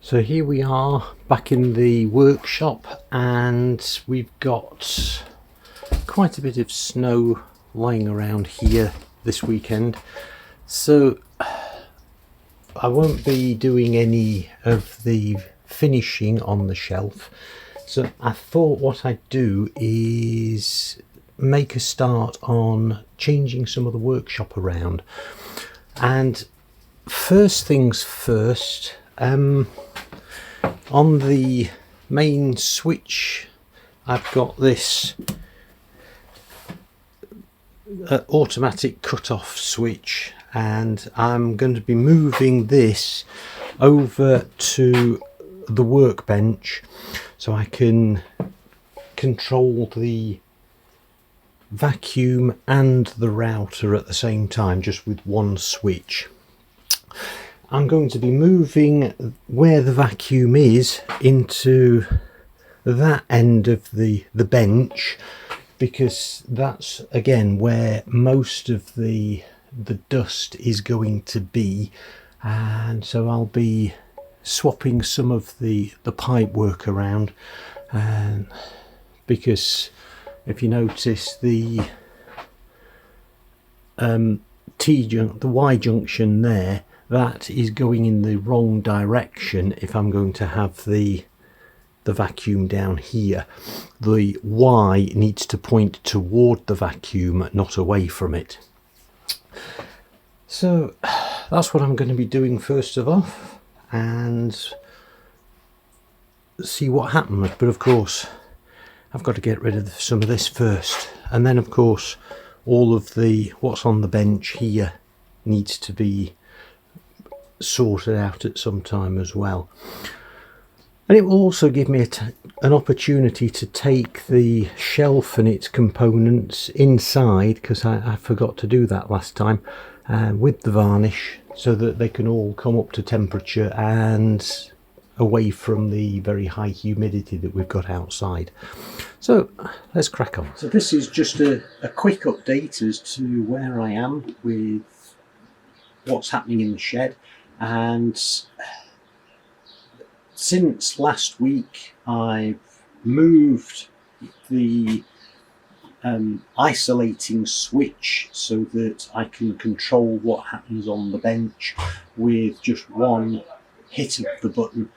So here we are back in the workshop, and we've got quite a bit of snow lying around here this weekend, so I won't be doing any of the finishing on the shelf. So I thought what I'd do is make a start on changing some of the workshop around. And first things first, on the main switch I've got this automatic cut-off switch, and I'm going to be moving this over to the workbench so I can control the vacuum and the router at the same time, just with one switch. I'm going to be moving where the vacuum is into that end of the bench, because that's again where most of the dust is going to be, and so I'll be swapping some of the pipe work around, and because if you notice the Y junction there, that is going in the wrong direction. If I'm going to have the vacuum down here, the Y needs to point toward the vacuum, not away from it. So that's what I'm going to be doing first of all, and see what happens. But of course I've got to get rid of some of this first, and then of course all of what's on the bench here needs to be sorted out at some time as well. And it will also give me an opportunity to take the shelf and its components inside, because I forgot to do that last time, with the varnish, so that they can all come up to temperature and away from the very high humidity that we've got outside. So let's crack on. So this is just a quick update as to where I am with what's happening in the shed. And since last week I've moved the isolating switch so that I can control what happens on the bench with just one hit of the button,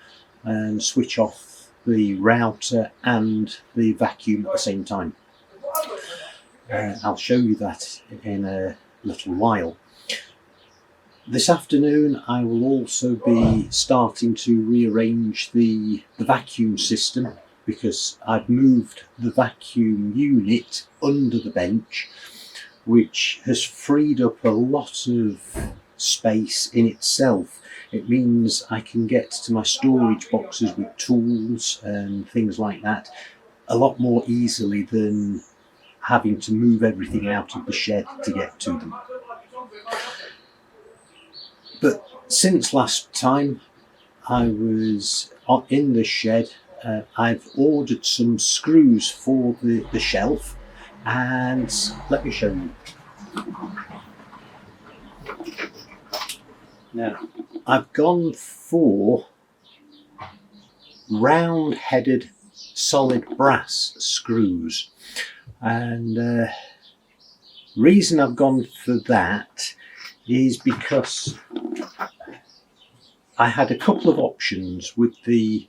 and switch off the router and the vacuum at the same time. I'll show you that in a little while. This afternoon I will also be starting to rearrange the vacuum system, because I've moved the vacuum unit under the bench, which has freed up a lot of space in itself. It means I can get to my storage boxes with tools and things like that a lot more easily than having to move everything out of the shed to get to them. But since last time I was in the shed, I've ordered some screws for the shelf, and let me show you. Now, I've gone for round-headed solid brass screws, and reason I've gone for that is because I had a couple of options with the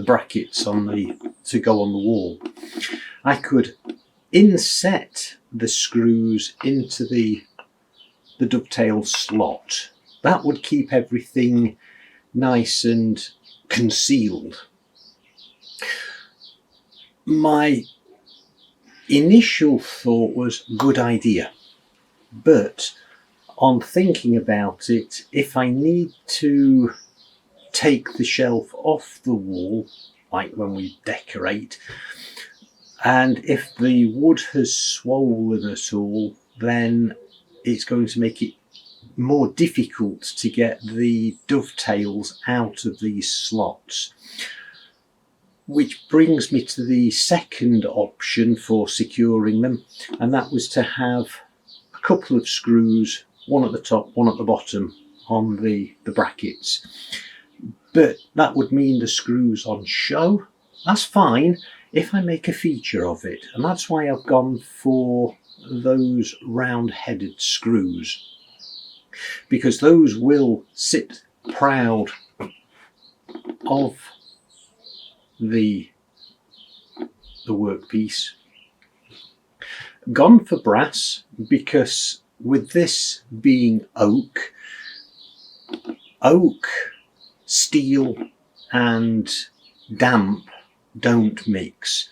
brackets to go on the wall. I could inset the screws into the dovetail slot. That would keep everything nice and concealed. My initial thought was good idea, but on thinking about it, if I need to take the shelf off the wall, like when we decorate, and if the wood has swollen at all, then it's going to make it more difficult to get the dovetails out of these slots. Which brings me to the second option for securing them, and that was to have a couple of screws, one at the top, one at the bottom, on the brackets. But that would mean the screws on show. That's fine if I make a feature of it, and that's why I've gone for those round-headed screws, because those will sit proud of the workpiece. Gone for brass because with this being oak, steel and damp don't mix.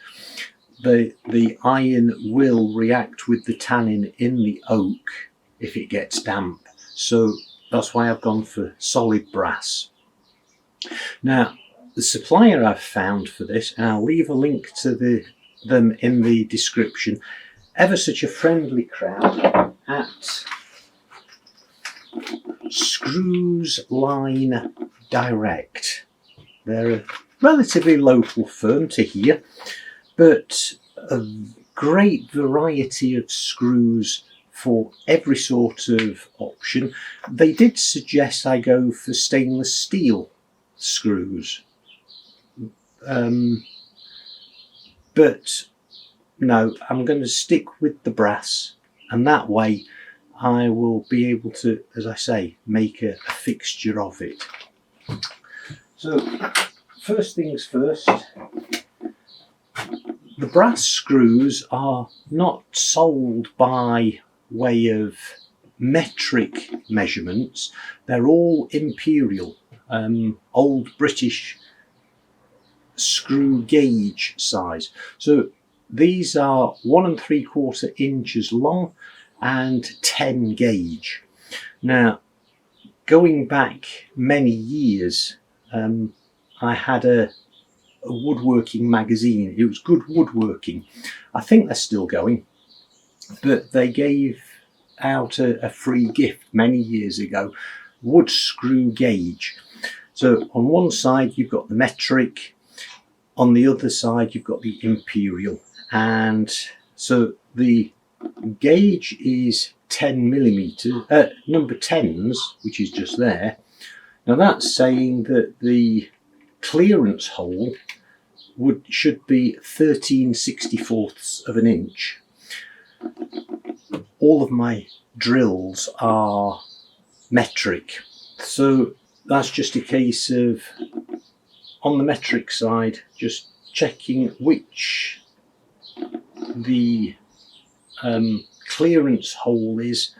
The iron will react with the tannin in the oak if it gets damp. So that's why I've gone for solid brass. Now, the supplier I've found for this, and I'll leave a link to them in the description, ever such a friendly crowd at Screws Line Direct. They're a relatively local firm to here, but a great variety of screws for every sort of option. They did suggest I go for stainless steel screws, but no, I'm going to stick with the brass, and that way I will be able to, as I say, make a fixture of it. So first things first, the brass screws are not sold by way of metric measurements. They're all imperial, old British screw gauge size. So these are 1 3/4 inches long and 10 gauge. Now, going back many years, I had a woodworking magazine. It was Good Woodworking. I think they're still going, but they gave out a free gift many years ago, wood screw gauge. So on one side you've got the metric, on the other side you've got the imperial, and so the gauge is 10 millimeters, number 10s, which is just there. Now that's saying that the clearance hole should be 13/64 of an inch. All of my drills are metric, so that's just a case of, on the metric side, just checking which the clearance hole is,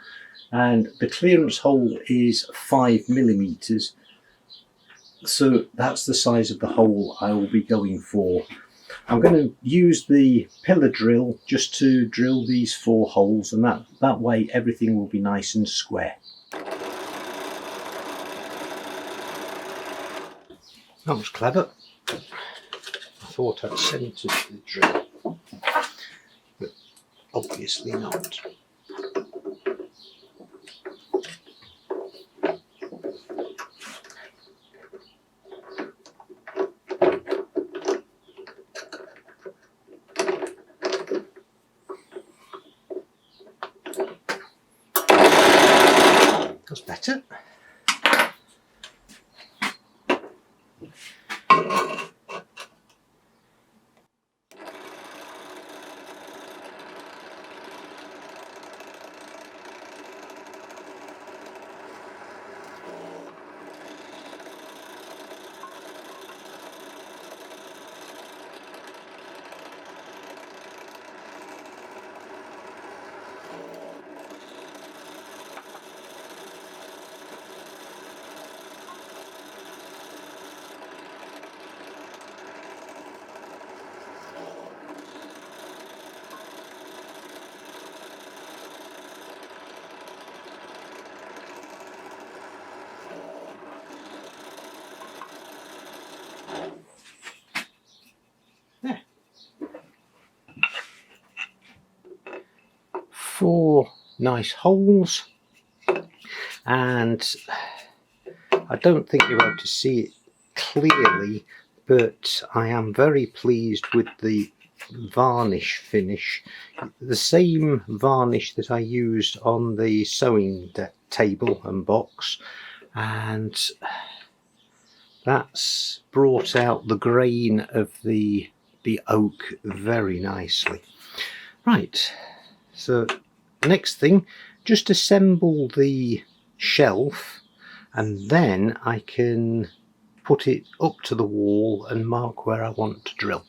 and the clearance hole is 5 millimeters. So that's the size of the hole I will be going for. I'm going to use the pillar drill just to drill these 4 holes, and that way everything will be nice and square. That was clever. I thought I'd centered the drill, but obviously not. That's better. There. 4 nice holes, and I don't think you're able to see it clearly, but I am very pleased with the varnish finish. The same varnish that I used on the sewing table and box, and that's brought out the grain of the oak very nicely. Right, so next thing, just assemble the shelf, and then I can put it up to the wall and mark where I want to drill.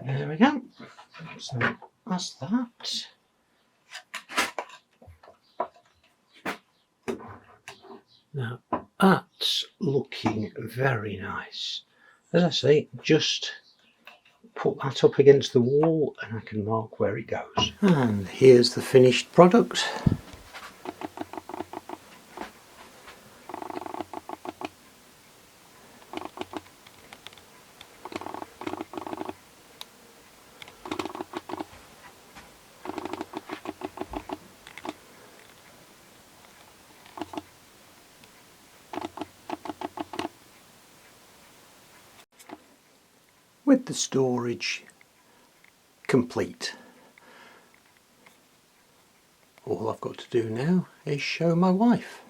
There we go. So that's that. Now that's looking very nice. As I say, just put that up against the wall and I can mark where it goes. And here's the finished product. With the storage complete, all I've got to do now is show my wife.